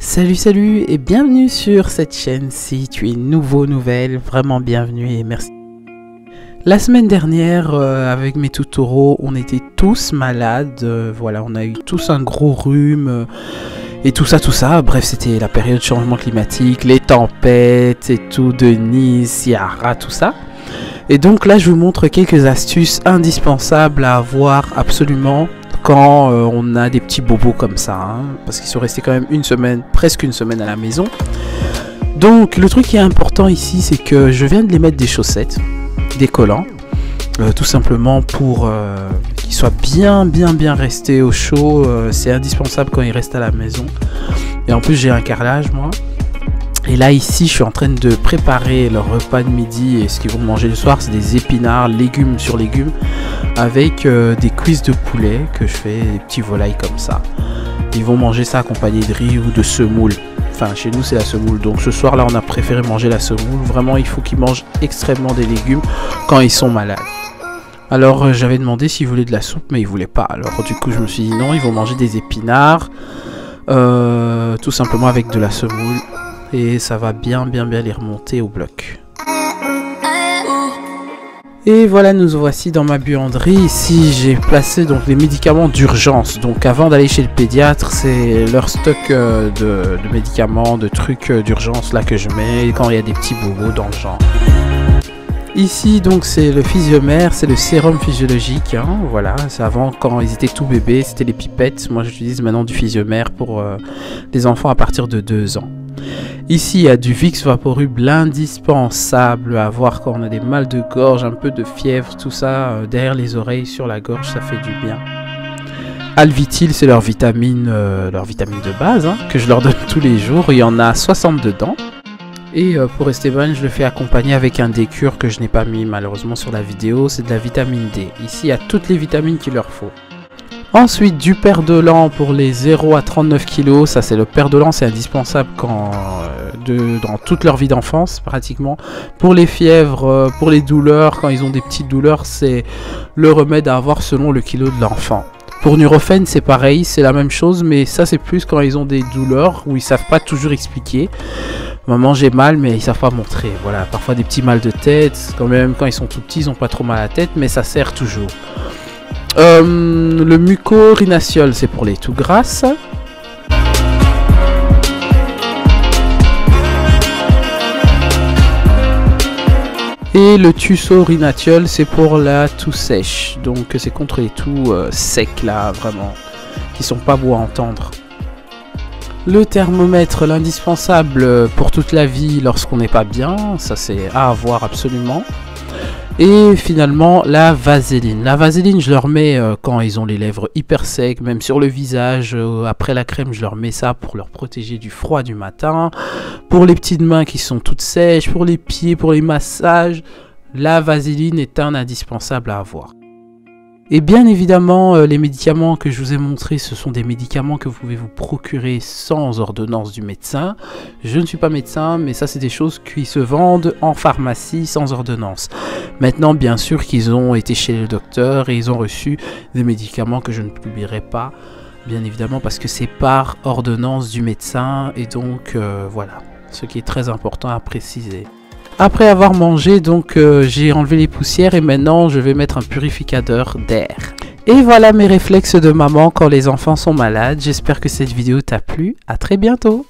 Salut et bienvenue sur cette chaîne. Si tu es nouvelle, vraiment bienvenue et merci. La semaine dernière, avec mes toutouros, on était tous malades. Voilà, on a eu tous un gros rhume et tout ça. Bref, c'était la période de changement climatique, les tempêtes et tout, de Nice, Yara, tout ça. Et donc là, je vous montre quelques astuces indispensables à avoir absolument quand on a des petits bobos comme ça, hein, parce qu'ils sont restés quand même presque une semaine à la maison. Donc le truc qui est important ici, c'est que je viens de les mettre des chaussettes, des collants, tout simplement pour qu'ils soient bien restés au chaud. C'est indispensable quand ils restent à la maison. Et en plus j'ai un carrelage moi. Et là ici je suis en train de préparer leur repas de midi, et ce qu'ils vont manger le soir c'est des épinards, légumes sur légumes, avec des cuisses de poulet que je fais, des petits volailles comme ça. Ils vont manger ça accompagné de riz ou de semoule. Enfin chez nous c'est la semoule, donc ce soir là on a préféré manger la semoule. Vraiment il faut qu'ils mangent extrêmement des légumes quand ils sont malades. Alors j'avais demandé s'ils voulaient de la soupe, mais ils voulaient pas. Alors du coup je me suis dit non, ils vont manger des épinards, tout simplement avec de la semoule. Et ça va bien les remonter au bloc. Et voilà, nous voici dans ma buanderie. Ici j'ai placé donc les médicaments d'urgence. Donc avant d'aller chez le pédiatre, c'est leur stock de médicaments, de trucs d'urgence là que je mets quand il y a des petits bobos dans le genre. Ici donc c'est le physiomère, c'est le sérum physiologique, hein, voilà, c'est avant quand ils étaient tout bébés, c'était les pipettes. Moi j'utilise maintenant du physiomère pour les enfants à partir de 2 ans. Ici il y a du Vicks Vaporub, l'indispensable à avoir quand on a des mal de gorge, un peu de fièvre, tout ça, derrière les oreilles, sur la gorge, ça fait du bien. Alvitil, c'est leur vitamine de base, hein, que je leur donne tous les jours, il y en a 60 dedans. Et pour Esteban, je le fais accompagner avec un décure que je n'ai pas mis malheureusement sur la vidéo, c'est de la vitamine D. Ici il y a toutes les vitamines qu'il leur faut. Ensuite du Perdolan pour les 0 à 39 kg, ça c'est le Perdolan, c'est indispensable dans toute leur vie d'enfance pratiquement. Pour les fièvres, pour les douleurs, quand ils ont des petites douleurs, c'est le remède à avoir selon le kilo de l'enfant. Pour Nurofen c'est pareil, c'est la même chose, mais ça c'est plus quand ils ont des douleurs où ils savent pas toujours expliquer. Maman j'ai mal mais ils savent pas montrer, voilà, parfois des petits mal de tête, quand même quand ils sont tout petits ils ont pas trop mal à la tête, mais ça sert toujours. Le mucorinaciol c'est pour les tout grasses. Et le Tusorinatiol c'est pour la toux sèche, donc c'est contre les toux secs là, vraiment, qui sont pas beaux à entendre. Le thermomètre, l'indispensable pour toute la vie lorsqu'on n'est pas bien, ça c'est à avoir absolument. Et finalement la vaseline. La vaseline je leur mets quand ils ont les lèvres hyper secs, même sur le visage, après la crème je leur mets ça pour leur protéger du froid du matin. Pour les petites mains qui sont toutes sèches, pour les pieds, pour les massages, la vaseline est un indispensable à avoir. Et bien évidemment, les médicaments que je vous ai montrés, ce sont des médicaments que vous pouvez vous procurer sans ordonnance du médecin. Je ne suis pas médecin, mais ça c'est des choses qui se vendent en pharmacie sans ordonnance. Maintenant, bien sûr qu'ils ont été chez le docteur et ils ont reçu des médicaments que je ne publierai pas, bien évidemment, parce que c'est par ordonnance du médecin. Et donc, voilà, ce qui est très important à préciser. Après avoir mangé, donc j'ai enlevé les poussières et maintenant je vais mettre un purificateur d'air. Et voilà mes réflexes de maman quand les enfants sont malades. J'espère que cette vidéo t'a plu. À très bientôt.